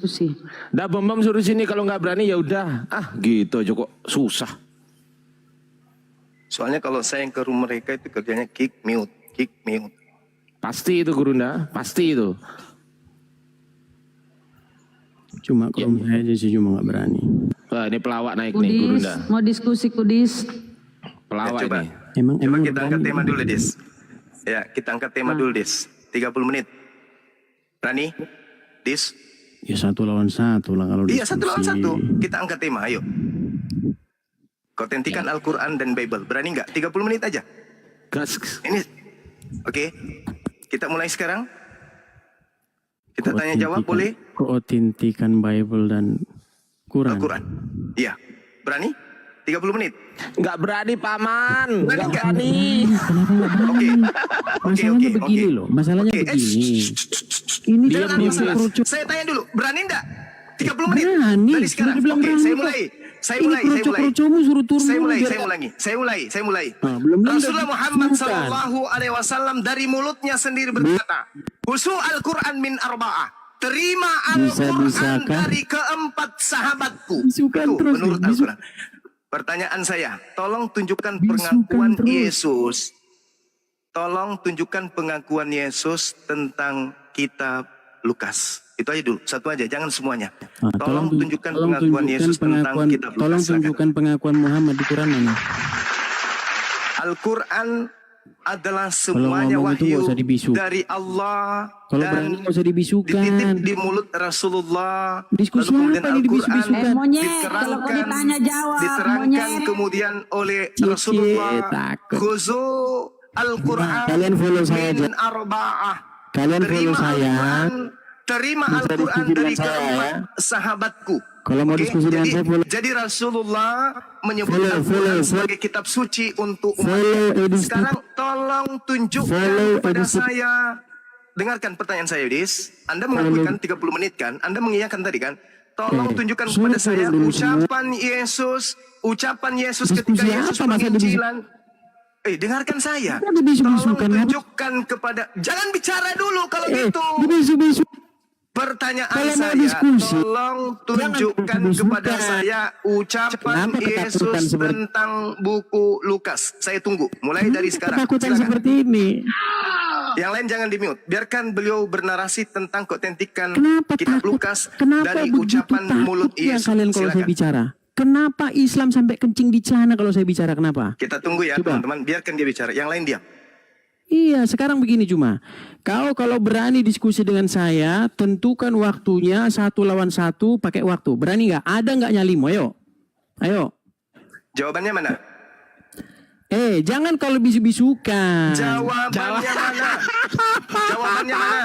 diskusi. Dah Bambang suruh sini, kalau nggak berani ya udah. Ah gitu aja kok susah. Soalnya kalau saya yang ke rumah mereka itu kerjanya kick mute. Pasti itu Gurunda, pasti itu. Cuma kalau saya aja sih cuma nggak berani. Wah ini pelawak naik nih Kudis, Gurunda. mau diskusi Kudis. Pelawak coba. ini. Coba kita angkat tema dulu, Dis. Ya, kita angkat tema dulu, Dis. 30 menit. Berani? Dis? Ya 1 lawan 1 lah kalau Iya, diskusi. 1 lawan 1. Kita angkat tema, ayo. Kotentikan Al-Quran dan Bible. Berani nggak? 30 menit aja. Gas. Ini, oke. Kita mulai sekarang. Kita tanya jawab, boleh? Keotentikan Bible dan Quran. Al-Quran. Iya. Berani? 30 menit. Nggak berani Paman, nggak nggak? berani. Oke. Masalahnya begini loh, masalahnya Oke, begini. Ini Jangan dia masalah. kerucut. Saya tanya dulu, berani enggak? 30 menit. Berani. Dari sekarang. Sudah dibilang Oke, berani saya kok. mulai. Saya Ini mulai. kerucut-kerucutmu suruh turun Saya dulu mulai. biar- Saya mulai. Ah, belum Rasulullah Muhammad bukan. Sallallahu Alaihi Wasallam dari mulutnya sendiri berkata, "Husu Al-Quran min arba'ah." Terima Al-Quran Bisa-bisakah? dari keempat sahabatku. Bisukan Itu terus, menurut bisu- Al-Quran. Pertanyaan saya, tolong tunjukkan Bisukan pengakuan terus. Yesus. Tolong tunjukkan pengakuan Yesus tentang kitab Lukas. Itu aja dulu, satu aja, jangan semuanya. Ah, Tolong tunjukkan pengakuan Yesus tentang kitab Lukas. Tolong Silakan. tunjukkan pengakuan Muhammad di Quran mana? Al-Quran adalah semuanya ngomong itu wahyu nggak usah dibisuk. dari Allah Kalau dan berani nggak usah dibisukan. dititip di mulut Rasulullah. Diskusi Lalu kemudian apa ini Al-Quran dibisuk-bisukan? Monyet, kalau kau ditanya jawab, diterangkan monyet. kemudian oleh Cie, Rasulullah. takut. Khuzu Al-Quran Nah, kalian follow saya aja. min arba'ah. Kalian follow Terima saya. Al-Quran, terima Bisa Al-Quran diskusi dengan dari saya, keempat ya. sahabatku. Kalau mau Oke, diskusi dengan saya, follow. jadi Rasulullah menyebut Follow, Al-Quran follow. sebagai kitab suci untuk Follow umat. edisi. Sekarang tolong tunjukkan Follow kepada edisi. saya. Dengarkan pertanyaan saya, Yudis. Anda mengakuikan 30 menit kan? Anda mengiyakan tadi kan? Tolong Oke. tunjukkan Suruh kepada saya dulu semua. ucapan Yesus ketika Diskusi Yesus apa, masa penginjilan. Dengarkan saya. Kok dibisuk-bisukan, Tolong apa? tunjukkan kepada. Jangan bicara dulu kalau gitu. Dibisu-bisu. Pertanyaan Kalau mau saya, diskusi, tolong tunjukkan jangan kepada diskusikan. saya ucapan Kenapa ketakutan Yesus seperti- tentang buku Lukas. Saya tunggu, mulai dari sekarang. Ketakutan Silakan. seperti ini. Yang lain jangan di-mute. Biarkan beliau bernarasi tentang keotentikan Kenapa kitab takut? Lukas Kenapa dari begitu ucapan mulut takutnya Yesus. kalian kalau saya Silakan. bicara? Kenapa Islam sampai kencing di celana kalau saya bicara? Kenapa? Kita tunggu ya Coba. teman-teman. Biarkan dia bicara. Yang lain diam. Iya, sekarang begini cuma. Kau kalau berani diskusi dengan saya, tentukan waktunya 1 lawan 1 pakai waktu. Berani nggak? Ada nggak nyalimu? Ayo. Jawabannya mana? Jangan kalau bisu-bisukan. Jawabannya mana? Jawabannya mana?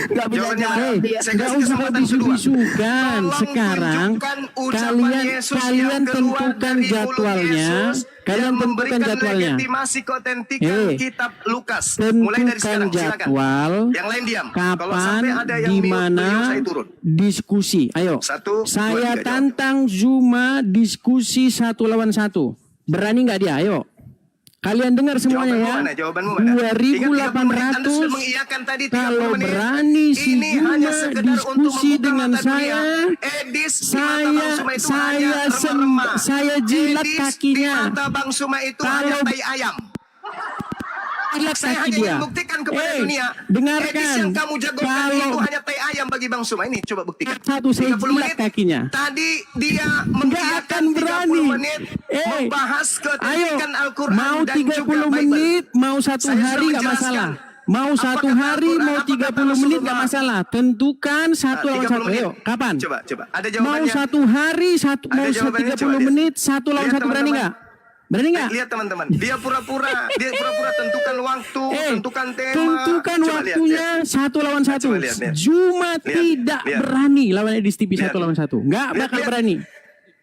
Nggak bisa Jawabannya mana? jawab. Saya Nggak kasih usah kesempatan kedua. bisu-bisukan. Tolong Sekarang tunjukkan ucapan kalian Yesus kalian yang keluar tentukan dari mulut jadwalnya. Yesus Kalian yang tentukan memberikan jadwalnya. legitimasi keotentikan kitab Lukas. Mulai dari Tentukan sekarang, silakan. jadwal. Yang lain diam. Kalau Kapan, sampai ada yang di mute, mana beliau saya turun. diskusi. Ayo. 1, 2, Saya 3, jawab. tantang Zuma diskusi 1 lawan 1. Berani nggak dia? Ayo. Kalian dengar semuanya Jawabanmu ya. mana? Jawabanmu mana? Ingat 30 menit Anda sudah 2.800. mengiyakan tadi 30 Kalau menit. berani si Ini Zuma hanya sekedar untuk diskusi membuka dengan mata dunia. saya, Edis di mata Bang Suma itu hanya remah-remah. saya jilat Edis kakinya. di mata Bang Suma itu Kalau- hanya tai ayam. Jilat Saya kaki hanya dia. ingin buktikan kepada dunia. Dengarkan. Edis yang kamu jagokan Kalau itu hanya tai ayam bagi Bang Suma. Ini coba buktikan. satu saya 30 jilat menit. kakinya. Tadi dia Nggak mengiyakan akan berani. 30 menit membahas keotentikan Al-Quran mau dan 30 juga Bible. menit, mau 1 Saya hari sudah nggak masalah. menjelaskan. Mau Apa 1 kata hari, Al-Quran, mau apa 30 kata menit nggak Rasulullah? Masalah. Tentukan 1 lawan 30 1. menit. Ayo, kapan? Coba. Ada Mau jawabannya. 1 hari, mau Ada jawabannya, 30 coba, menit, 1 lawan lihat 1 berani teman-teman. nggak? Berani nggak? Lihat teman-teman, dia pura-pura tentukan waktu, tentukan tema. Tentukan Coba waktunya lihat. 1 lawan 1. Coba lihat. Zuma tidak lihat. berani lawan Edis TV Lihat. 1 lawan 1. Nggak Lihat, bakal lihat. berani.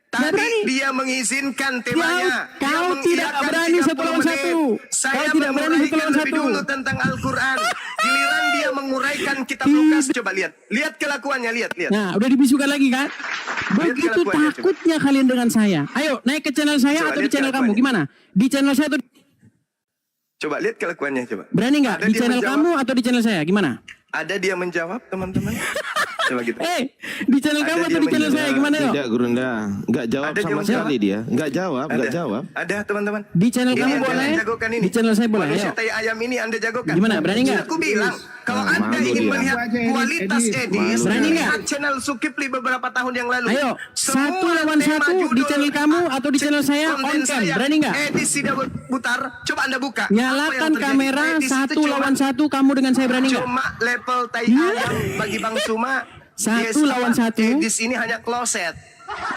Nggak Tadi berani. dia mengizinkan temanya. Kau Dia tidak mengiyakan berani 1 lawan 30 1. menit. Saya Kau tidak berani 1 menguraikan lawan lebih 1. dulu tentang Al-Quran. Giliran dia menguraikan kitab Lukas. Coba lihat. Lihat kelakuannya, lihat. Nah, udah dibisukan lagi kan? Begitu kelakuannya, takutnya kalian dengan saya. Ayo, naik ke channel saya Coba atau di lihat channel kamu? kelakuannya. Gimana? Di channel saya atau Coba lihat kelakuannya, coba. berani nggak? Ada Di dia channel menjawab. kamu atau di channel saya? Gimana? Ada dia menjawab, teman-teman? Coba gitu. Di channel Ada kamu atau dia di channel saya gimana yo? Tidak, Gurunda. Nggak jawab Ada dia sama menjawab. sekali dia. Nggak jawab, nggak Ada. jawab. Ada, teman-teman. Di channel Ini kamu yang boleh? Anda jagokan ini. Di channel saya boleh, Manusia ayo. tai ayam ini Anda jagokan. Gimana, berani nggak? Aku bilang, kalau Anda malu ingin dia. melihat kualitas Edis, Berani nggak? lihat channel Sukipli beberapa tahun yang lalu. Ayo, Semua 1 lawan tema 1 di judul channel kamu atau di channel saya konten on cam. saya, Berani nggak? Edis tidak berputar. Coba Anda buka. Apa yang Nyalakan terjadi? kamera Edis itu 1 cuma- lawan 1 kamu dengan saya, berani nggak? Cuma level tai ayam bagi Bang Suma. 1 lawan 1. Edis ini hanya kloset.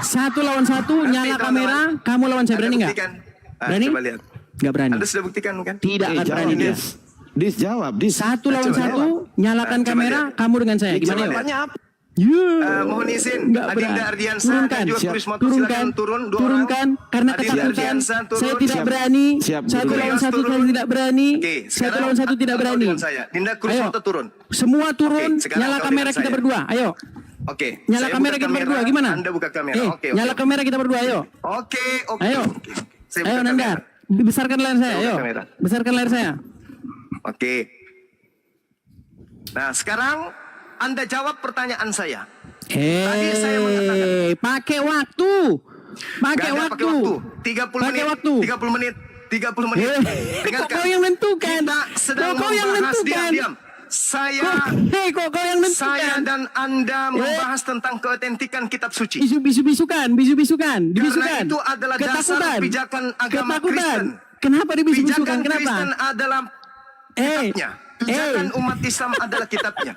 1 lawan 1 nyala teman-teman. kamera, kamu lawan saya, Anda berani nggak? buktikan. Berani? Coba lihat. Nggak berani. Anda sudah buktikan kan? Tidak akan jawab, berani dia. Dis jawab, Dis. 1 lawan Coba 1 nyalakan Coba kamera, lihat. kamu dengan saya. Gimana Coba yo? lihat. Yeah. Mohon izin, Nggak Adinda berani. Ardiansa Turunkan. dan juga Siap. turis motor Turunkan, silakan turun dua turunkan, orang. karena Adinda ketakutan. Ardiansa turun. Saya tidak Siap. berani. Siap, 1 turun. lawan 1 Turun. saya tidak berani. Oke, 1 sekarang lawan 1 tidak kau berani. dengan saya. Dinda Cruz Ayo. Moto turun. Semua turun, Oke, sekarang nyala kau kamera dengan kita saya. berdua. Ayo. Oke. Nyala saya kamera buka kita berdua, gimana? Anda buka kamera. Oke. Nyala kamera kita berdua, ayo. Oke. Ayo. Oke. Saya Ayo buka Nandar, kamera. besarkan layar saya, Saya buka ayo. kamera. Besarkan layar saya. Oke. Nah, sekarang Anda jawab pertanyaan saya. Tadi saya mengatakan. Pakai waktu. Pakai Nggak ada waktu. 30 Pakai menit. waktu. 30 menit. 30 menit. Kok Dengarkan. kau yang menentukan? Kita sedang Kok kau yang membahas, menentukan? diam. Saya Kok kau yang menentukan? Saya dan Anda membahas tentang keotentikan kitab suci. Bisu-bisukan, bisu-bisukan, dibisukan. Karena itu adalah dasar pijakan agama Kristen. Kenapa dibisukan? Pijakan Kenapa? Kristen adalah kitabnya. Pijakan umat Islam adalah kitabnya.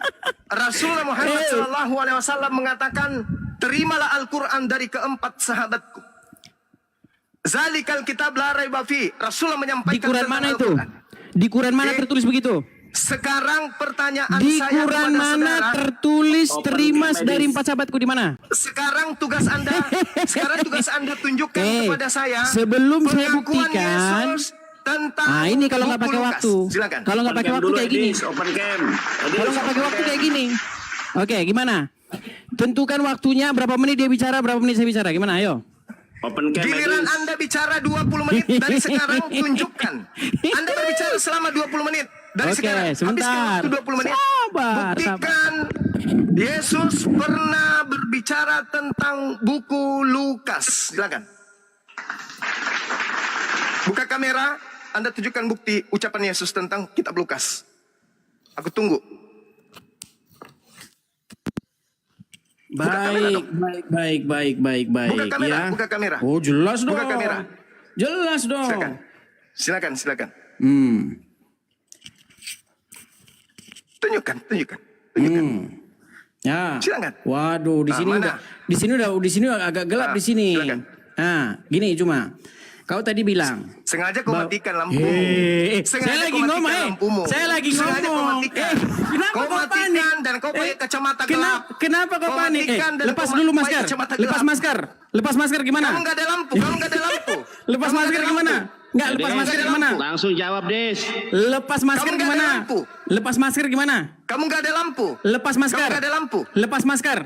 Rasulullah Muhammad SAW mengatakan, terimalah Al-Quran dari keempat sahabatku. Zalikal kitab la raiba fi. Rasulullah Di menyampaikan Quran tentang mana itu? Al-Quran. Di Quran mana tertulis begitu? Sekarang pertanyaan Di saya Quran kepada mana saudara. tertulis terima dari 4 sahabatku di mana? Sekarang tugas Anda tunjukkan kepada saya Sebelum saya pengakuan buktikan. Yesus tentang Ini kalau nggak buku pakai Lukas. waktu. Silakan. Kalau nggak pakai waktu kayak gini. Open cam. Kalau nggak pakai waktu kayak gini. Oke, gimana? Tentukan waktunya, berapa menit dia bicara, berapa menit saya bicara. Gimana? Ayo. Open cam. Giliran Anda bicara 20 menit dari sekarang tunjukkan. Anda berbicara selama 20 menit dari Oke, sekarang. sebentar. Habiskan waktu 20 menit. Sabar, Buktikan Yesus pernah berbicara tentang buku Lukas. Silakan. Buka kamera, Anda tunjukkan bukti ucapan Yesus tentang kitab Lukas. Aku tunggu. Baik. Buka kamera, Ya. buka kamera. Oh, jelas dong. Buka kamera. Jelas dong. Silakan. Hmm. Tunjukkan. Ya. Silakan. Waduh, di Ah, sini mana? di sini agak gelap Ah, di sini. silakan. Nah, gini cuma. Kau tadi bilang. Sengaja kau matikan lampumu. Saya lagi kau matikan ngomong, lampumu. saya lagi Sengaja kau ngomong. matikan. Kenapa Kau kau matikan panik? dan kau pakai kacamata gelap. Kenapa kau panik? matikan dan Lepas kau dulu pakai masker. kacamata Lepas gelap. masker. Lepas masker gimana? Kamu nggak ada lampu. Lepas Kamu masker nggak ada gimana? lampu. Enggak, lepas Kamu masker nggak ada gimana? lampu. Langsung jawab, Des. Lepas masker Kamu nggak ada gimana? lampu. Lepas masker gimana? Kamu nggak ada lampu. Lepas masker. Kamu nggak ada lampu. Lepas masker.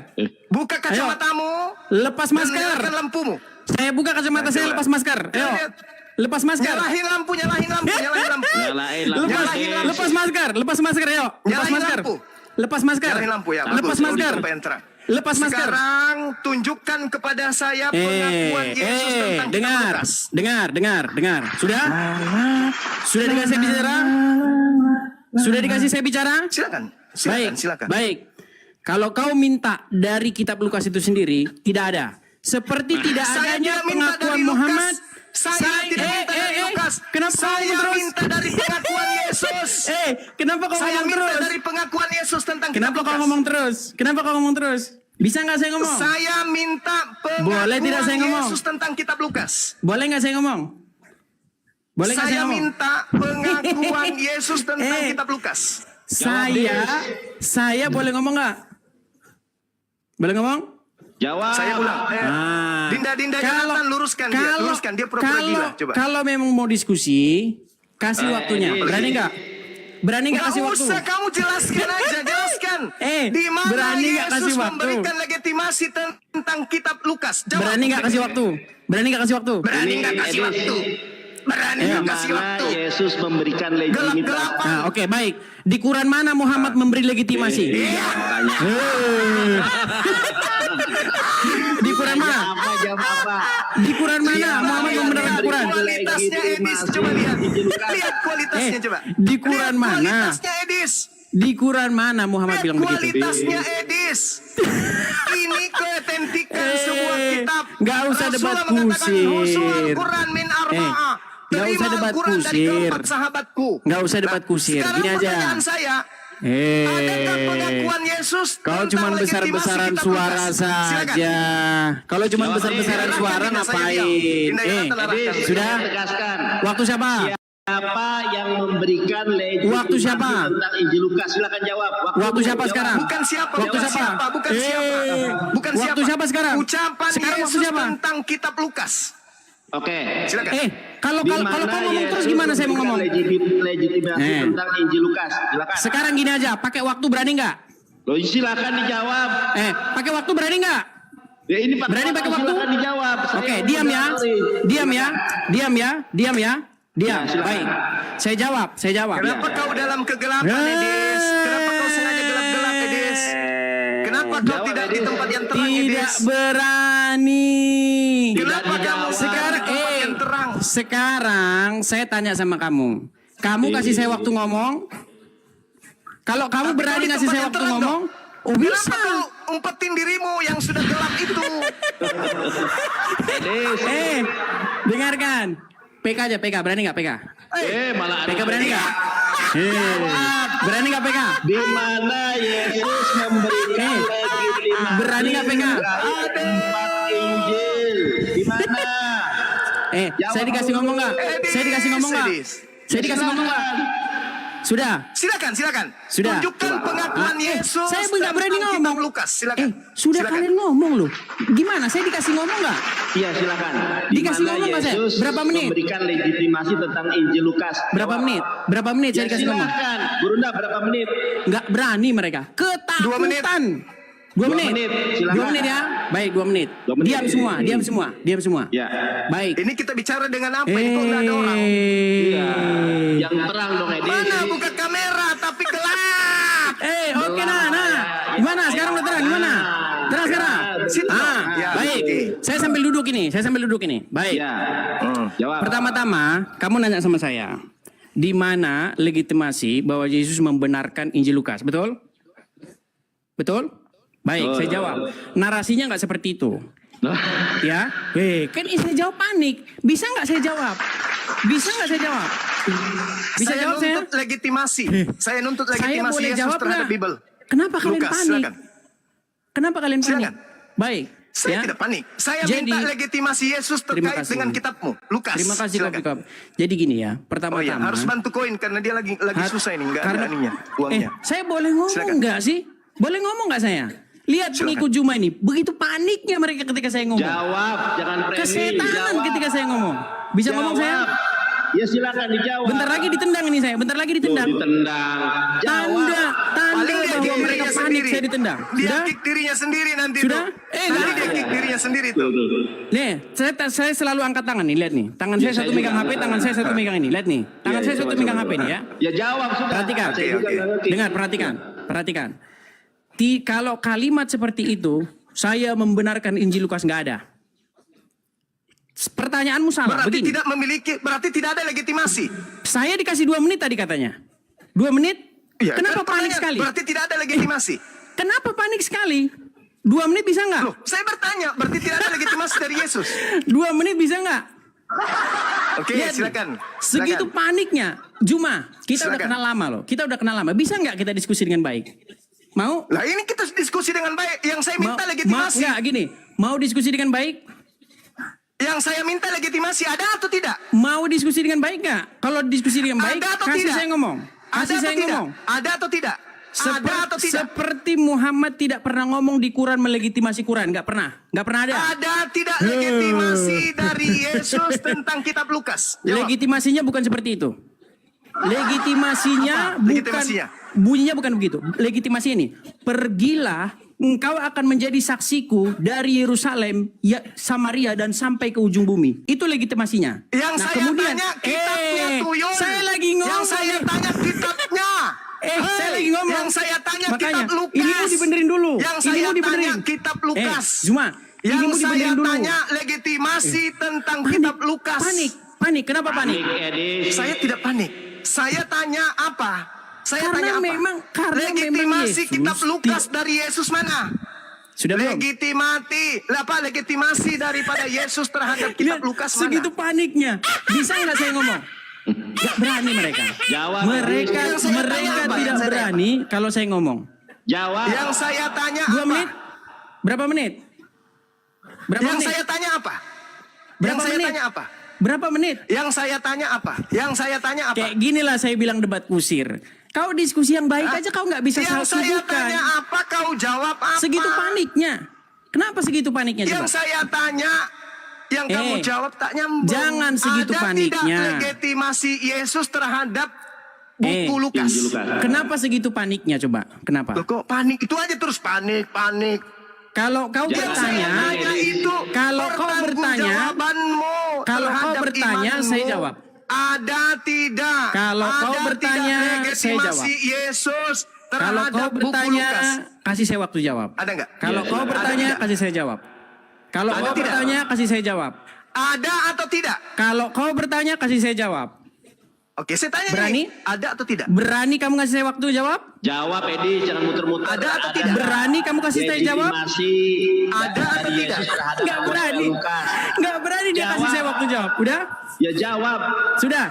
Buka kacamatamu. Lepas Dan masker. nyalakan lampumu. Saya buka kacamata Nah, saya, coba. lepas masker. Ayo. Lihat. Lepas masker. Nyalahin lampu. Nyalain lampu. Nyalahin lampu. Lepas masker. Lepas masker, ayo. Lepas Nyalahin masker. lampu. Lepas masker. Nyalahin lampu ya. Lepas Bagus. masker. Supaya terang. Lepas masker. Sekarang tunjukkan kepada saya pengakuan Yesus tentang dengar, kitab Lukas. dengar. Sudah? Sudah dikasih bicara? Sudah dikasih saya bicara? Silakan. Baik. Kalau kau minta dari kitab Lukas itu sendiri, tidak ada. Seperti tidak Saya adanya tidak minta pengakuan dari Lukas. Muhammad. Saya tidak minta dari Lukas. Kenapa kau Saya ngomong terus? minta dari pengakuan Yesus. Kenapa kau Saya ngomong minta terus? dari pengakuan Yesus tentang kitab Kenapa kau Lukas. ngomong terus? Kenapa kau ngomong terus? Bisa nggak saya ngomong? Saya minta Boleh tidak saya pengakuan ngomong? Yesus tentang kitab Lukas. Boleh nggak saya ngomong? Boleh nggak saya Saya ngomong? minta pengakuan Yesus tentang kitab Lukas. Saya boleh ngomong nggak? Boleh ngomong? Jawab. Saya ulang. Dinda Jonathan luruskan dia pura-pura gila. Coba. Kalau memang mau diskusi, kasih waktunya. Berani nggak? Berani nggak kasih waktu? Nggak usah kamu jelaskan aja, jelaskan. Di mana berani nggak kasih Yesus waktu? memberikan legitimasi tentang kitab Lukas? Jawab. Berani nggak kasih waktu? Berani nggak kasih waktu? Berani nggak kasih waktu? Berani nggak kasih Mana waktu? Yesus memberikan legitimasi? Gelap-gelapan. Oke, baik. Di Quran mana Muhammad memberi legitimasi? Di Quran mana? Apa jawab apa? Di Quran mana Muhammad membenarkan Quran? Kualitasnya Edis, coba lihat. Lihat kualitasnya coba. Di Quran Lihat mana? Kualitasnya Edis. Di Quran mana Muhammad Lihat bilang begitu? kualitasnya Edis. Ini keautentikan sebuah kitab. Nggak usah debat Rasulullah mengatakan, kusir. "Husul Quran min arba'ah." nggak usah Terima debat Al-Quran dari kusir. keempat sahabatku. Nggak usah debat kusir. Sekarang Gini aja. pertanyaan saya, adakah pengakuan Yesus Kau tentang cuma legitimasi besar-besaran kitab suara Lukas? Silakan. saja. Kalau cuma Jawab, besar-besaran Edis. suara Silakan, saya ngapain? diam. Tidak, Edis, sudah. saya tegaskan. Waktu siapa? Siapa yang memberikan legitimasi Waktu siapa? tentang Injil Lukas? Silakan jawab. Waktu siapa jawab. sekarang? Bukan siapa, Waktu bukan siapa? siapa, bukan siapa. Bukan Waktu siapa sekarang? Ucapan Sekarang waktu Yesus siapa? tentang kitab Lukas. Oke. Silakan. Kalau Di kau mana ngomong terus Yesus gimana saya mau ngomong? memberikan legitimasi tentang Injil Lukas? Silakan. Sekarang gini aja, pakai waktu berani nggak? Loh, silakan dijawab. Pakai waktu berani nggak? Ya ini Pak. Berani pakai waktu? Silakan dijawab. Oke, diam ya. Diam ya. Diam ya. Diam ya. Diam. Ya, silakan. Baik. Saya jawab. Kenapa kau dalam kegelapan, Edis? Kenapa kau sengaja gelap-gelap, Edis? Kenapa kau Jawab, tidak di Edis. tempat yang terang, Tidak Edis? berani. Kenapa kamu Sekarang, di tempat yang terang? sekarang saya tanya sama kamu. Kamu kasih saya waktu ngomong. Kalau kamu Tapi berani kau di ngasih tempat saya yang waktu terang ngomong, dong. oh Kenapa bisa. kau umpetin dirimu yang sudah gelap itu? Dengarkan. PK aja, PK. Berani nggak PK? Malah PK berani nggak? Berani nggak PK? di mana Yesus memberikan legitimasi berani nggak PK? empat Injil? Di mana? Saya dikasih ngomong nggak? Saya dikasih ngomong nggak? Edis. Saya dikasih ngomong nggak? Sudah. Silakan, silakan. Sudah. Tunjukkan pengakuan Yesus. Saya nggak berani tentang ngomong. kitab Lukas. Silakan. Sudah Silakan. kalian ngomong loh. Gimana? Saya dikasih ngomong nggak? Iya, silakan. Dikasih Di mana ngomong nggak saya? Yesus Berapa menit? memberikan legitimasi tentang Injil Lukas? Berapa Jawab. menit? Berapa menit Ya, saya dikasih ngomong? silakan. Burunda berapa menit? Nggak berani mereka. Ketakutan. 2 menit. 2 2 menit. menit, silakan. 2 menit ya. Baik, 2 menit. 2 menit. Diam semua, diam semua, diam semua. Ya. Baik. Ini kita bicara dengan apa? Ini kok nggak ada orang? Yang terang dong, Edis. Mana buka kamera tapi gelap. Oke nah. Gimana? Sekarang udah terang, gimana? Terang sekarang. Situ. Ya, Baik. oke. Saya sambil duduk ini. Baik. Ya. Jawab. Pertama-tama, kamu nanya sama saya, di mana legitimasi bahwa Yesus membenarkan Injil Lukas, betul? Betul? Baik, saya jawab. Narasinya nggak seperti itu. Ya, kan saya jawab panik. Bisa nggak saya jawab? Bisa nggak saya jawab? Bisa Saya jawab saya? nuntut legitimasi. Saya nuntut Saya legitimasi boleh Yesus jawab terhadap nggak? Bible. Kenapa kalian Lukas, panik? silakan. Kenapa kalian panik? Silakan. Baik. Saya ya. tidak panik. Saya Jadi- minta legitimasi Yesus Terima terkait kasih. dengan kitabmu. Lukas. Terima kasih silakan. Kopi Kop. Jadi gini ya, Oh pertama-tama. iya, harus bantu koin karena dia lagi susah ini, nggak ada ininya, uangnya. Saya boleh ngomong Silakan. nggak sih? Boleh ngomong nggak saya? Lihat Silakan. pengikut Juma ini, begitu paniknya mereka ketika saya ngomong. Jawab, jangan premi. Kesetanan Jawab. ketika saya ngomong. Bisa ngomong saya? Ya silakan dijawab. Bentar lagi ditendang ini saya. Bentar lagi Tuh, ditendang. ditendang. Tanda Paling dia bahwa kick mereka dirinya panik sendiri. saya ditendang. Dia Sudah? kick dirinya sendiri nanti Sudah? tuh. Nggak. Nanti dia kick dirinya sendiri tuh. Nih, saya selalu angkat tangan nih, lihat nih. Tangan saya saya satu megang juga. HP, tangan saya satu megang ini. Lihat nih. Tangan saya satu megang HP nih ya. Ya jawab sudah. Perhatikan. Saya juga nggak ngerti. Dengar, perhatikan. Kalau kalimat seperti itu, saya membenarkan Injil Lukas nggak ada. Pertanyaanmu salah. Berarti Begini, tidak memiliki, berarti tidak ada legitimasi. saya dikasih 2 menit tadi katanya. 2 menit? Iya, Kenapa kan panik pertanyaan, sekali? Berarti tidak ada legitimasi. Kenapa panik sekali? 2 menit bisa nggak? Loh, saya bertanya, berarti tidak ada legitimasi dari Yesus. 2 menit bisa nggak? Oke, Lihat nih, silakan. Segitu Silakan. paniknya. Juma, kita udah Silakan. kenal lama loh. Kita udah kenal lama. Bisa nggak kita diskusi dengan baik? Mau? Lah ini kita diskusi dengan baik. Yang saya minta legitimasi. Nggak, gini. Mau diskusi dengan baik? Yang saya minta legitimasi ada atau tidak? Mau diskusi dengan baik nggak? Kalau diskusi dengan baik, Ada atau kasih tidak? saya ngomong. Ada Kasih atau saya tidak? ngomong. Ada atau tidak? Ada atau tidak? Seperti Muhammad tidak pernah ngomong di Quran melegitimasi Quran, nggak pernah ada. Ada tidak legitimasi dari Yesus tentang kitab Lukas? Jawab. Legitimasinya bukan seperti itu. Legitimasinya Apa bukan legitimasinya? bunyinya bukan begitu. Legitimasi ini, pergilah engkau akan menjadi saksiku dari Yerusalem, ya, Samaria dan sampai ke ujung bumi. Itu legitimasinya. Yang saya tanya kitabnya tuyul. saya lagi ngomong. Yang saya tanya kitabnya. Saya lagi ngomong. Yang saya tanya Makanya, kitab Lukas. ini mau dibenerin dulu. Yang Ini saya mau dibenerin. tanya kitab Lukas. Zuma, ini Yang mau saya dibenerin dulu. tanya legitimasi tentang Panik, kitab Lukas. Panik. Kenapa panik? Edis. Saya tidak panik. Saya tanya apa? Saya Karena tanya apa? karena memang legitimasi Yesus kitab Lukas dari Yesus mana? Sudah belum? Legitimasi daripada Yesus terhadap kitab Lihat, Lukas mana? segitu paniknya. Bisa nggak saya ngomong? Gak berani mereka. Jawab. Mereka Yang saya tanya apa? tidak Yang saya tanya berani kalau saya ngomong. Jawab. Yang saya tanya 2 apa? menit? Berapa menit? Berapa Yang menit? saya tanya apa? Berapa Yang saya menit? tanya apa? Berapa menit? Yang saya tanya apa? Yang saya tanya apa? Kayak ginilah saya bilang debat kusir. Kau diskusi yang baik aja kau nggak bisa Yang saya tanya sibukkan. apa? Kau jawab apa? Segitu paniknya. Kenapa segitu paniknya Yang coba? saya tanya, yang kamu jawab tak nyambung. Jangan segitu Ada paniknya. tidak legitimasi Yesus terhadap buku Lukas? Injil Lukas. Kenapa segitu paniknya coba? Kenapa? Loh, kok panik? Itu aja terus panik. Kalau kau Jangan Yang bertanya, saya tanya itu kalau kau bertanya, pertanggungjawabanmu kalau kau terhadap bertanya, imanmu. saya jawab. Ada tidak? Kalau kau Ada bertanya, tidak saya legitimasi jawab. Yesus Kalau terhadap kau buku bertanya, Lukas? kasih saya waktu jawab. Ada nggak? Kalau Iya, kau silakan. bertanya, Ada tidak? kasih saya jawab. Kalau Ada kau tidak? bertanya, kasih saya jawab. Ada atau tidak? Kalau kau bertanya, kasih saya jawab. Oke, saya tanya Berani? ini. Ada atau tidak? Berani kamu kasih saya waktu jawab? Jawab Edis, jangan muter-muter. Ada atau tidak? Berani kamu kasih saya jawab? Legitimasi Ada atau dari tidak? Yesus terhadap Nggak berani. Lukas. Nggak berani dia kasih Jawab. saya waktu jawab. Udah? Ya jawab. Sudah?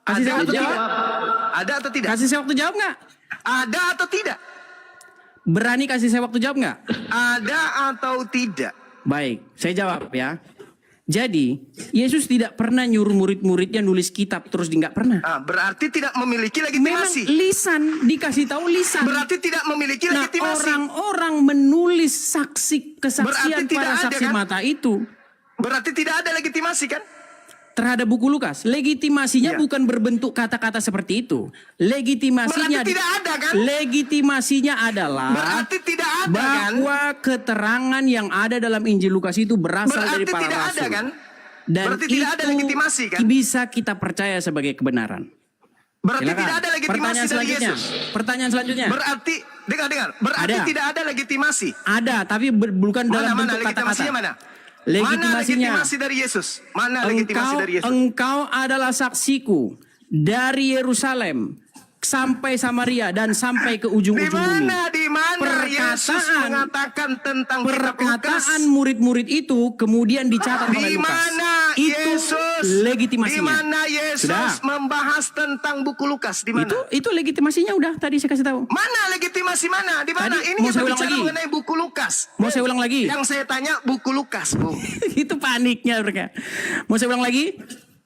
Kasih saya Ada waktu atau jawab? tidak? Ada atau tidak? Kasih saya waktu jawab nggak? Ada atau tidak? Berani kasih saya waktu jawab nggak? Ada atau tidak? Baik, saya jawab ya. Jadi, Yesus tidak pernah nyuruh murid-muridnya nulis kitab terus nggak pernah. Berarti tidak memiliki Memang legitimasi. lisan, dikasih tahu lisan. Berarti tidak memiliki Nah, legitimasi. orang-orang menulis kesaksian Berarti tidak para ada, saksi kan? mata itu Berarti tidak ada legitimasi kan? terhadap buku Lukas. Legitimasinya Ya. bukan berbentuk kata-kata seperti itu. Legitimasinya Berarti tidak ada, kan? Legitimasinya adalah Berarti tidak ada kan? bahwa keterangan yang ada dalam Injil Lukas itu berasal dari Berarti para tidak rasul. ada kan? Dan Berarti tidak ada itu legitimasi, kan? bisa kita percaya sebagai kebenaran. Berarti Silakan. tidak ada legitimasi Pertanyaan dari selanjutnya. Yesus. Pertanyaan selanjutnya. Berarti dengar. Berarti Ada. tidak ada legitimasi. Ada, tapi bukan dalam Mana bentuk kata-kata. legitimasinya mana? Mana Legitimasinya. legitimasi dari Yesus? Mana legitimasi dari Yesus? Engkau adalah saksiku dari Yerusalem sampai Samaria dan sampai ke Di ujung-ujung bumi. mana Yesus mengatakan tentang kitab Lukas? Perkataan murid-murid itu kemudian dicatat oleh Di Lukas. mana Itu Yesus? legitimasinya. Di mana Yesus Sudah. membahas tentang buku Lukas? Di mana? Itu legitimasinya udah tadi saya kasih tahu. Mana legitimasi mana? Di mana? Tadi, Ini mau yang saya ulang berbicara lagi? mengenai buku Lukas. Mau saya ulang lagi? Yang saya tanya buku Lukas, Bung. Itu paniknya mereka. Mau saya ulang lagi?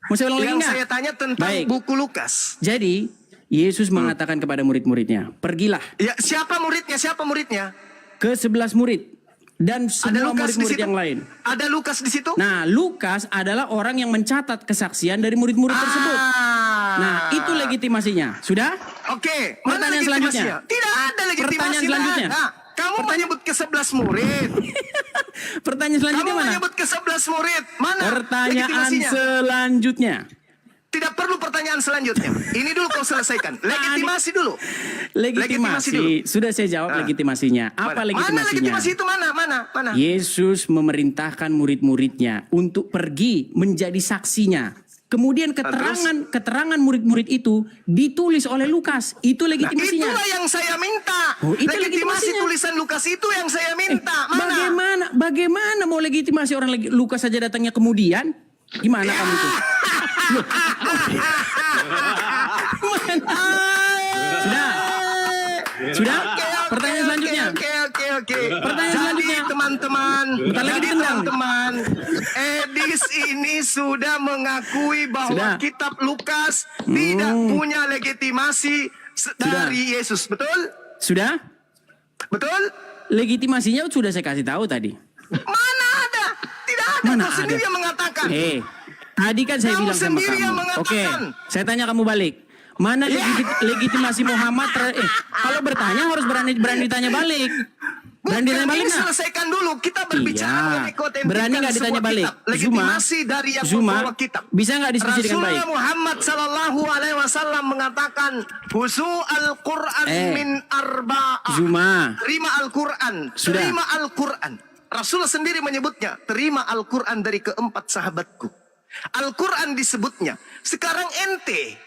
Mau saya ulang lagi Yang enggak? saya tanya tentang Baik. buku Lukas. Jadi Yesus mengatakan kepada murid-muridnya, pergilah Ya, siapa muridnya? Siapa muridnya? ke 11 murid dan Ada semua Lukas di murid-murid situ? yang lain. Ada Lukas di situ? Nah, Lukas adalah orang yang mencatat kesaksian dari murid-murid tersebut. Nah, itu legitimasinya. Sudah? Oke, mana Pertanyaan legitimasinya? selanjutnya. Tidak ada legitimasi. Pertanyaan selanjutnya. Nah, kamu menyebut ke 11 murid. Pertanyaan selanjutnya Kamu mana? menyebut ke 11 murid. Mana Pertanyaan legitimasinya? selanjutnya. Tidak perlu pertanyaan selanjutnya. Ini dulu kau selesaikan. Legitimasi dulu. Legitimasi dulu. Legitimasi. Sudah saya jawab legitimasinya. Apa Mana legitimasinya? legitimasi itu mana? Yesus memerintahkan murid-muridnya untuk pergi menjadi saksinya. Kemudian keterangan murid-murid itu ditulis oleh Lukas. Itu Nah, legitimasinya. itulah yang saya minta. Oh, itu legitimasi legitimasinya. tulisan Lukas itu yang saya minta. Mana? Bagaimana mau legitimasi orang Lukas saja datangnya kemudian? Gimana kamu itu? Sudah? Pertanyaan selanjutnya. Oke. Pertanyaan selanjutnya. Teman-teman, Bentar lagi ditendang. teman-teman, Edis ini sudah mengakui bahwa Sudah. kitab Lukas tidak punya legitimasi dari Yesus, betul? Sudah? Betul? Legitimasinya sudah saya kasih tahu tadi. Mana ada? Tidak ada. Mana Kau sendiri ada? yang mengatakan. Tadi kan saya Kamu bilang sama sendiri yang kamu. mengatakan. Oke, saya tanya kamu balik. Mana legitimasi Muhammad? Kalau bertanya harus berani ditanya balik. Berani ditanya balik ini nggak? selesaikan dulu. Kita berbicara Iya. mengenai keautentikan Berani nggak ditanya sebuah balik? kitab. Legitimasi dari yang membawa kitab. Bisa nggak diskusi dengan baik? Rasulullah Muhammad sallallahu alaihi wasallam mengatakan, "Huzu al-Qur'an min arba'ah." Zuma. Terima Al-Qur'an. Sudah. Terima Al-Qur'an. Rasulullah sendiri menyebutnya, terima Al-Qur'an dari keempat sahabatku. Al-Quran disebutnya. Sekarang ente,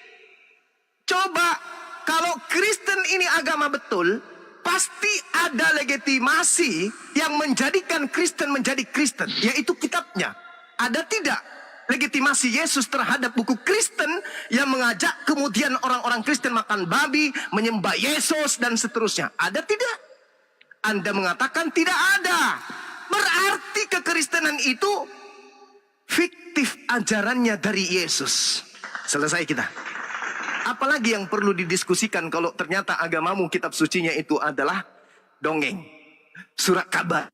coba kalau Kristen ini agama betul, pasti ada legitimasi yang menjadikan Kristen menjadi Kristen, yaitu kitabnya. Ada tidak legitimasi Yesus terhadap buku Kristen yang mengajak kemudian orang-orang Kristen makan babi, menyembah Yesus dan seterusnya? Ada tidak? Anda mengatakan tidak ada. Berarti kekristenan itu fiktif ajarannya dari Yesus. Selesai kita. Apalagi yang perlu didiskusikan kalau ternyata agamamu kitab sucinya itu adalah dongeng, surat kabar.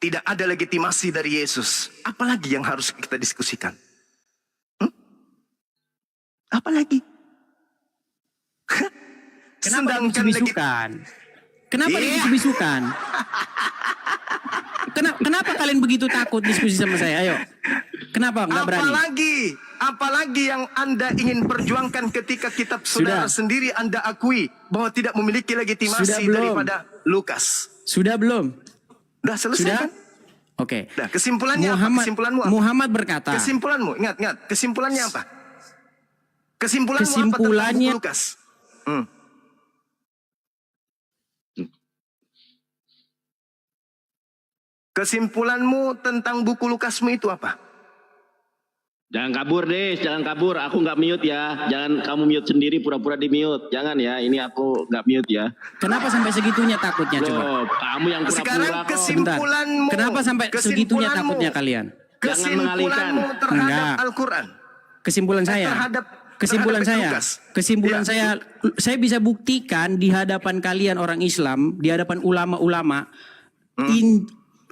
Tidak ada legitimasi dari Yesus. Apalagi yang harus kita diskusikan? Apalagi? Kenapa dibisu-bisukan? Kenapa dibisu-bisukan? Kenapa kalian begitu takut diskusi sama saya? Ayo. Kenapa nggak berani? Apalagi yang Anda ingin perjuangkan ketika kitab saudara sendiri Anda akui bahwa tidak memiliki legitimasi daripada Lukas. Sudah belum? Sudah selesai kan? Oke. Nah, kesimpulannya apa? Kesimpulanmu apa? Muhammad berkata. Kesimpulanmu, ingat. Kesimpulannya apa? Kesimpulanmu apa tentang buku Lukas? Kesimpulanmu tentang buku Lukasmu itu apa? Jangan kabur deh, jangan kabur. Aku nggak mute ya. Jangan kamu mute sendiri, pura-pura di mute. Jangan ya, ini aku nggak mute ya. Kenapa sampai segitunya takutnya coba? Loh, kamu yang pura-pura Sekarang kok. kesimpulanmu. Kenapa sampai segitunya takutnya kalian? Jangan mengalihkan. Kesimpulanmu terhadap Enggak. Al-Quran. Kesimpulan saya. Kesimpulan saya bisa buktikan di hadapan kalian orang Islam, di hadapan ulama-ulama,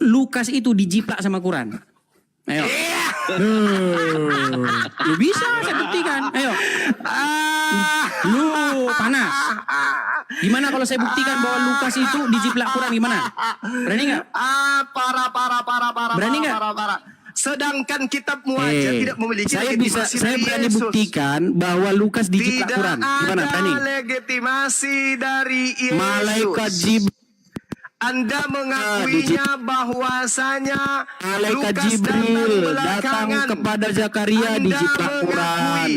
Lukas itu dijiplak sama Quran. Ayo. Lu bisa saya buktikan. Ayo. Lu panas. Gimana kalau saya buktikan bahwa Lukas itu dijiplak Quran, gimana? Berani nggak? Para. Berani nggak? Sedangkan kitabmu aja tidak memiliki saya legitimasi dari berani Yesus. buktikan bahwa Lukas dijiplak Quran. Gimana? Berani? Tidak ada legitimasi dari Yesus. Malaikat Jibril. Anda mengakuinya bahwasanya Malaikat Lukas Jibril datang belakangan. kepada Zakaria dijiplak Quran.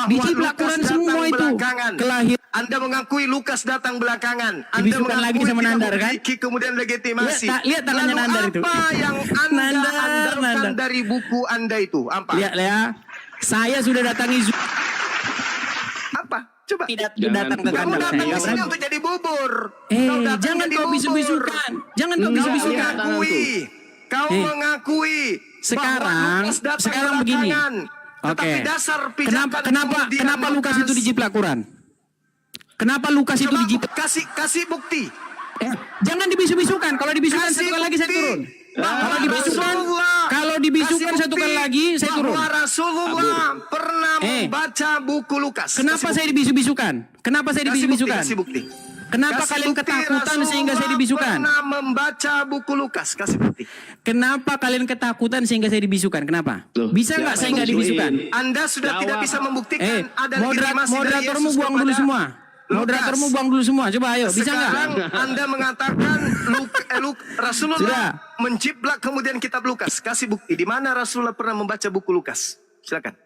Dijiplak Quran semua itu. Kelahiran. Anda mengakui Lukas datang belakangan. Anda Dibisukan lagi mengakui sama tidak Nandar, kan? memiliki kemudian legitimasi. Lihat tangannya Lalu Nandar itu. apa yang Anda andalkan Nandar. dari buku Anda itu? Apa? Lihat ya. Saya sudah datangi Apa? Coba. tidak datang ke Kamu kandang datang saya. ke sini untuk jadi bubur. Jangan kau bisu-bisukan. Jangan kau bisu-bisukan. Kau mengakui. Sekarang begini. Oke. Kenapa Lukas itu dijiplak Quran? Kenapa Lukas itu dijiplak? Kasih bukti. Jangan dibisu-bisukan. Kalau dibisukan satu kali lagi saya turun. Kalau dibisukan satu kali lagi saya turun. Bahwa Rasulullah pernah membaca buku Lukas. Kenapa saya dibisu-bisukan? Kenapa saya dibisu-bisukan? Kasih bukti. Kenapa kalian ketakutan sehingga saya dibisukan? Pernah membaca buku Lukas. Kasih bukti. Kenapa kalian ketakutan sehingga saya dibisukan? Kenapa? Bisa nggak saya nggak dibisukan? Anda sudah tidak bisa membuktikan ada legitimasi dari moderatormu Yesus buang dulu kepada semua. Moderatormu buang dulu semua. Coba ayo, bisa nggak? Sekarang Anda mengatakan Rasulullah menjiplak kemudian kitab Lukas. Kasih bukti. Di mana Rasulullah pernah membaca buku Lukas? Silakan.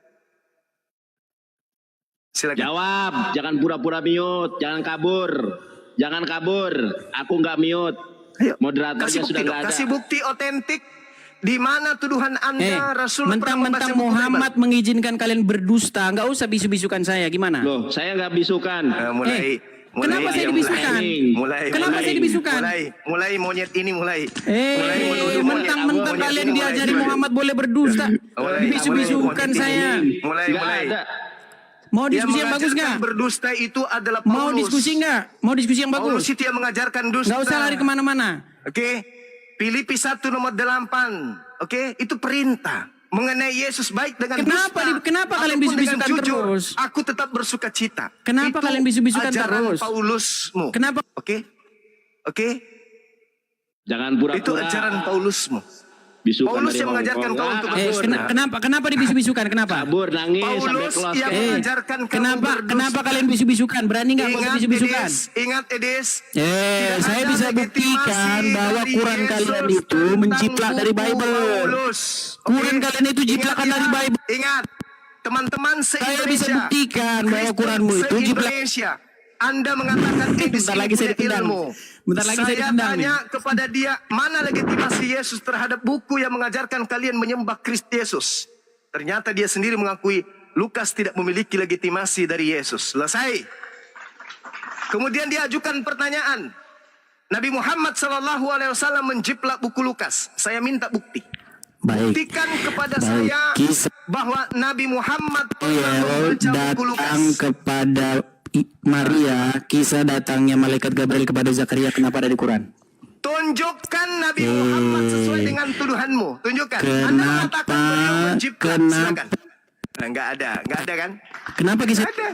Jawab, jangan pura-pura mute, jangan kabur. Jangan kabur, aku nggak mute. Ayo, Moderatornya sudah nggak ada. Kasih bukti otentik. Di mana tuduhan Anda Rasulullah pernah membaca mentang-mentang buku Muhammad mengizinkan kalian berdusta, nggak usah bisu-bisukan saya. Gimana? Loh, saya nggak bisukan. Kenapa saya dibisukan? Kenapa saya dibisukan? Mulai monyet ini mulai. Mentang-mentang kalian diajari Muhammad boleh berdusta, dibisu-bisukan saya. Mulai. Mau diskusi yang bagus nggak? Berdusta itu adalah Paulus. Mau diskusi nggak? Mau diskusi yang Paulus bagus? itu yang mengajarkan dusta. Nggak usah lari kemana-mana. Oke. Filipi 1 nomor 8. Oke, itu perintah mengenai Yesus baik dengan Kenapa kalian bisu-bisukan terus? Aku tetap bersuka cita. Kenapa itu kalian bisu-bisukan ajaran terus? Paulusmu. Kenapa? Oke. Jangan Itu pura-pura. ajaran Paulusmu. Bisukan Paulus dari yang mengajarkan Hongkong. kau untuk Kabur. Kenapa dibisu-bisukan? Kenapa? Kabur, nangis sampai Paulus keluar. yang mengajarkan kamu berdusta. Kenapa kalian bisu-bisukan? Berani nggak mau Ingat bisu-bisukan? Ingat Edis. Tidak Saya ada bisa legitimasi buktikan bahwa dari Quran Yesus kalian itu tentang menjiplak dari buku Bible. Paulus. Quran Oke? kalian itu jiplakan Ingat dari ya. Bible. Ingat, teman-teman Saya se-Indonesia. bisa buktikan bahwa Kristen Quranmu itu jiplak. se-Indonesia. Anda mengatakan Edis Bentar lagi ini saya punya ditendang. ilmu. Bentar lagi saya Saya ditendang tanya kepada dia, mana legitimasi Yesus terhadap buku yang mengajarkan kalian menyembah Kristus Yesus? Ternyata dia sendiri mengakui Lukas tidak memiliki legitimasi dari Yesus. Selesai. Kemudian dia ajukan pertanyaan. Nabi Muhammad SAW menjiplak buku Lukas. Saya minta bukti. Baik. Buktikan kepada Baik. saya Kisah bahwa Nabi Muhammad pernah Iya, membaca buku Lukas. datang kepada Maria, kisah datangnya malaikat Gabriel kepada Zakaria, kenapa ada di Quran? Tunjukkan Nabi Muhammad sesuai dengan tuduhanmu. Tunjukkan. Anda mengatakan beliau menjiplak. Silakan. Nah, nggak ada kan? Kenapa kisah? Ada.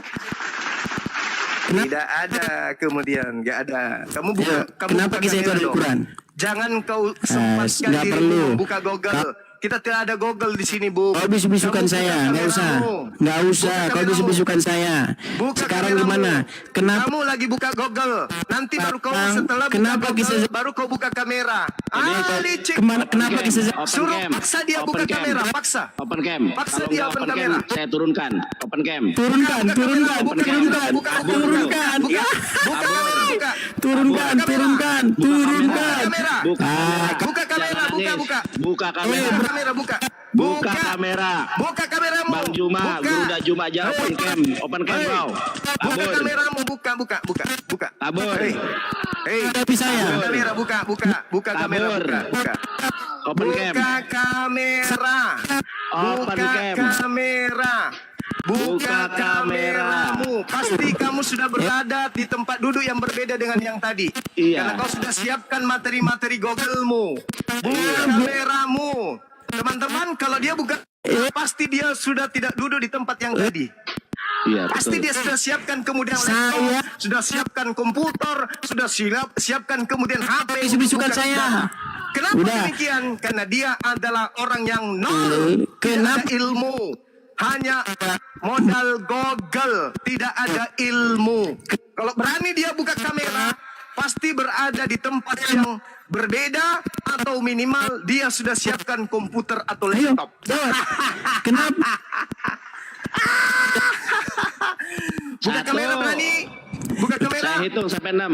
Tidak ada kemudian, nggak ada. Kamu buka, Ya, kamu kenapa buka kisah itu kamera ada di dong. Quran? Jangan kau sempatkan nggak dirimu perlu. buka Google. Kita tidak ada Google di sini, Bu. Kau bisu-bisukan Kamu buka saya, nggak usah, kameramu. nggak usah. Buka Kau kameramu. bisu-bisukan saya. Buka Sekarang kameramu. gimana? Kenapa? Kamu lagi buka Google. Nanti baru kau setelah buka Kenapa Google, kisah- baru kau buka kamera. Licik. Kenapa Cam, kisah? open Suruh cam, paksa dia open buka cam. kamera, paksa. Open cam. Paksa Kalau dia nggak open open cam, kamera. saya turunkan. Open cam. Turunkan, Buka turunkan, kamera, buka turunkan, kamera, buka kamera. turunkan, Buka kamera, buka. turunkan, turunkan, turunkan. Kamera. Buka kamera. Buka kamera, Jangan buka, nangis. buka. Buka kamera. Buka kamera, buka. Buka kamera. Buka kameramu. Bang Juma, Buka. Guruda Juma aja open cam. Open cam Hei. kau. Buka Kabur. kameramu, buka. Buka. Kabur. Hei. Hadapi saya. Buka kamera, buka kamera, Kabur. buka. Open cam. Buka kamera. Open Buka cam. kamera. Buka kameramu. Pasti kamu sudah berada di tempat duduk yang berbeda dengan yang tadi. Iya. Karena kau sudah siapkan materi-materi Google-mu. Buka kameramu. Teman-teman, kalau dia buka, pasti dia sudah tidak duduk di tempat yang tadi. Iya, Pasti betul. dia sudah siapkan kemudian laptop, sudah siapkan komputer, sudah siapkan kemudian HP. Bisu-bisukan untuk buka saya. kita. Kenapa Udah. demikian? Karena dia adalah orang yang nol, tidak ada ilmu. Hanya modal Google, tidak ada ilmu. Kalau berani dia buka kamera, pasti berada di tempat yang berbeda atau minimal dia sudah siapkan komputer atau laptop. Kenapa? Buka Satu. kamera berani? Buka kamera? Saya hitung sampai 6.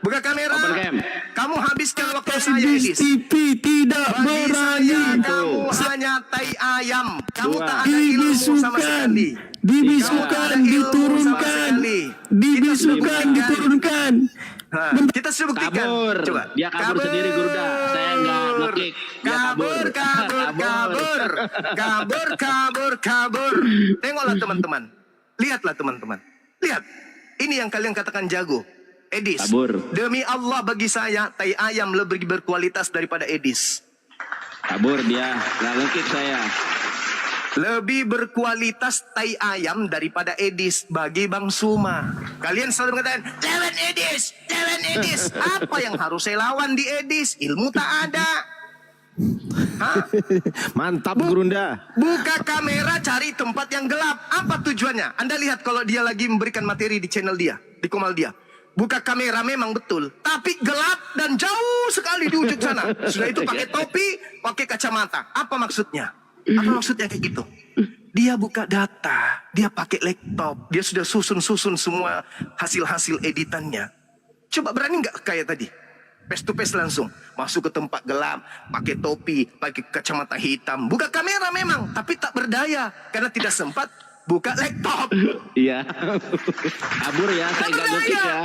Buka kamera. Open cam. Kamu habiskan waktu saya, Edis. TV tidak Bagi saya, berani. kamu hanya tai ayam. Kamu tak ada ilmu sama Dibisukan, sekali. dibisukan, Kamu tak ada ilmu sama diturunkan, sekali. dibisukan, Kita diturunkan. Nah, kita sudah buktikan. Kabur. Coba. Dia kabur sendiri, Guruda. Saya nggak nge-kick. Dia Kabur, kabur. Tengoklah teman-teman. Lihatlah teman-teman. Lihat. Ini yang kalian katakan jago. Edis. Kabur. Demi Allah bagi saya, tai ayam lebih berkualitas daripada Edis. Kabur dia. Nggak nge-kick saya. Lebih berkualitas tai ayam daripada Edis bagi Bang Suma. Kalian selalu mengatakan, lawan Edis, lawan Edis. Apa yang harus saya lawan di Edis? Ilmu tak ada. Hah? Mantap Gurunda. Buka kamera, cari tempat yang gelap. Apa tujuannya? Anda lihat kalau dia lagi memberikan materi di channel dia, di komal dia. Buka kamera memang betul, tapi gelap dan jauh sekali di ujung sana. Sudah itu pakai topi, pakai kacamata. Apa maksudnya? Apa maksudnya kayak gitu? Dia buka data, dia pakai laptop, dia sudah susun semua hasil-hasil editannya. Coba berani nggak kayak tadi? Face to face langsung, masuk ke tempat gelap, pakai topi, pakai kacamata hitam. Buka kamera memang, tapi tak berdaya karena tidak sempat buka laptop. Iya. Kabur ya. Saya nggak nge-kick ya.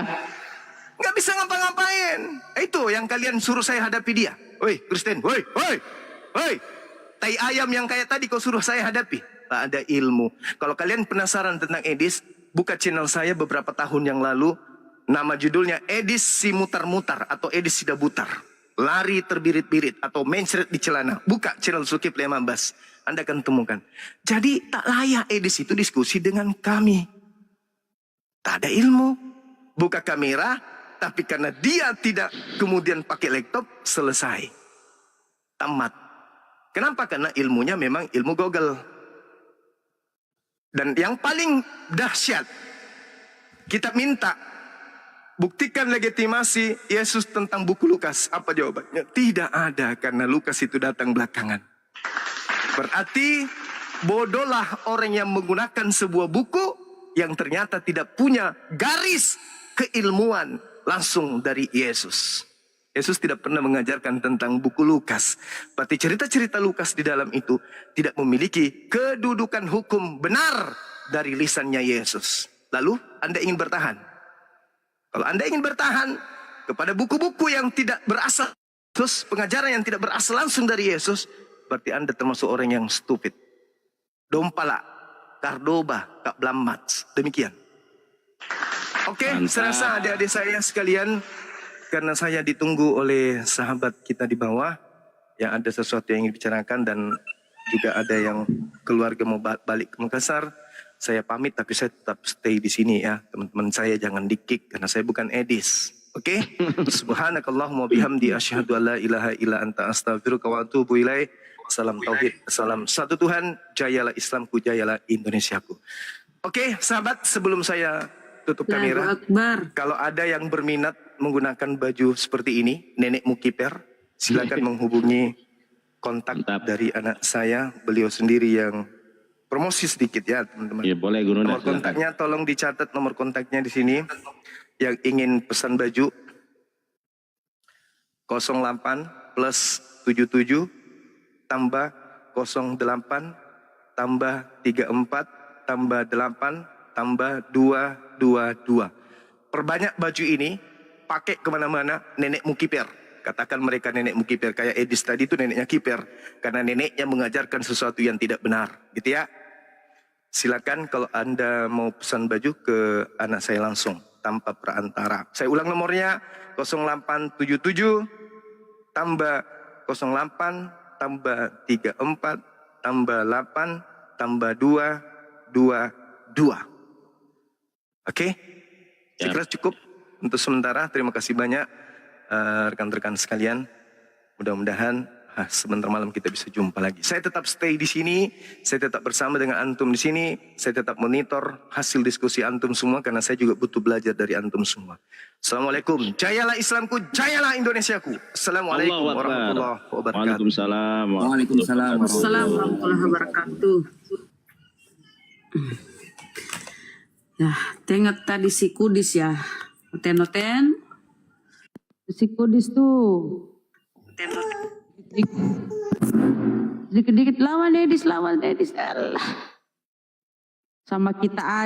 Nggak bisa ngapa-ngapain. Itu yang kalian suruh saya hadapi dia. Woi, Kristen, woi. Tai ayam yang kayak tadi kau suruh saya hadapi. Tak ada ilmu. Kalau kalian penasaran tentang Edis, buka channel saya beberapa tahun yang lalu. Nama judulnya Edis si mutar-mutar atau Edis si dabutar. Lari terbirit-birit atau mencret di celana. Buka channel Zulkifli Amambas. Anda akan temukan. Jadi tak layak Edis itu diskusi dengan kami. Tak ada ilmu. Buka kamera, tapi karena dia tidak kemudian pakai laptop, selesai. Tamat. Kenapa? Karena ilmunya memang ilmu Google. Dan yang paling dahsyat, kita minta buktikan legitimasi Yesus tentang buku Lukas. Apa jawabannya? Tidak ada, karena Lukas itu datang belakangan. Berarti bodohlah orang yang menggunakan sebuah buku yang ternyata tidak punya garis keilmuan langsung dari Yesus. Yesus tidak pernah mengajarkan tentang buku Lukas. Berarti cerita-cerita Lukas di dalam itu tidak memiliki kedudukan hukum benar dari lisannya Yesus. Lalu Anda ingin bertahan? Kalau Anda ingin bertahan kepada buku-buku yang tidak berasal, terus pengajaran yang tidak berasal langsung dari Yesus, berarti Anda termasuk orang yang stupid. Dompala, Kardoba, Kak Blamats. Demikian. Oke, saya rasa adik-adik saya sekalian, karena saya ditunggu oleh sahabat kita di bawah, yang ada sesuatu yang ingin dibicarakan dan juga ada yang keluarga mau balik ke Makassar. Saya pamit, tapi saya tetap stay di sini ya. Teman-teman saya jangan di-kick karena saya bukan Edis. Oke? Subhanakallahumma bihamdi asyhadu an la ilaha illa anta astaghfiruka wa atubu ilaik. Salam tauhid, salam satu Tuhan, jayalah Islamku, jayalah Indonesiaku. Oke, sahabat, sebelum saya tutup kamera, kalau ada yang berminat menggunakan baju seperti ini, Nenek Mukiper, silakan menghubungi kontak dari anak saya, beliau sendiri yang promosi sedikit ya teman-teman. Ya boleh Guru. Nomor kontaknya tolong dicatat, nomor kontaknya di sini. Yang ingin pesan baju 08 plus 77 tambah 08 tambah 34 tambah 8 tambah 222. Perbanyak baju ini, pakai kemana-mana Nenek Mukiper. Katakan mereka Nenek Mukiper, kayak Edis tadi itu neneknya kiper, karena neneknya mengajarkan sesuatu yang tidak benar, gitu ya. Silakan kalau Anda mau pesan baju ke anak saya langsung tanpa perantara. Saya ulang nomornya 0877 tambah 08 tambah 34 tambah 8 tambah 222. Oke? Saya kira cukup untuk sementara. Terima kasih banyak rekan-rekan sekalian. Mudah-mudahan sebentar malam kita bisa jumpa lagi. Saya tetap stay di sini, saya tetap bersama dengan antum di sini, saya tetap monitor hasil diskusi antum semua karena saya juga butuh belajar dari antum semua. Assalamualaikum. Jayalah Islamku, jayalah Indonesiaku. Assalamualaikum warahmatullahi wabarakatuh. Waalaikumsalam. Waalaikumsalam. Assalamualaikum warahmatullahi wabarakatuh. Ya, tengok tadi si Kudis ya. Noten-noten. Si Kudis tuh. Dikit-dikit lawan Edis. Allah. Sama kita aja.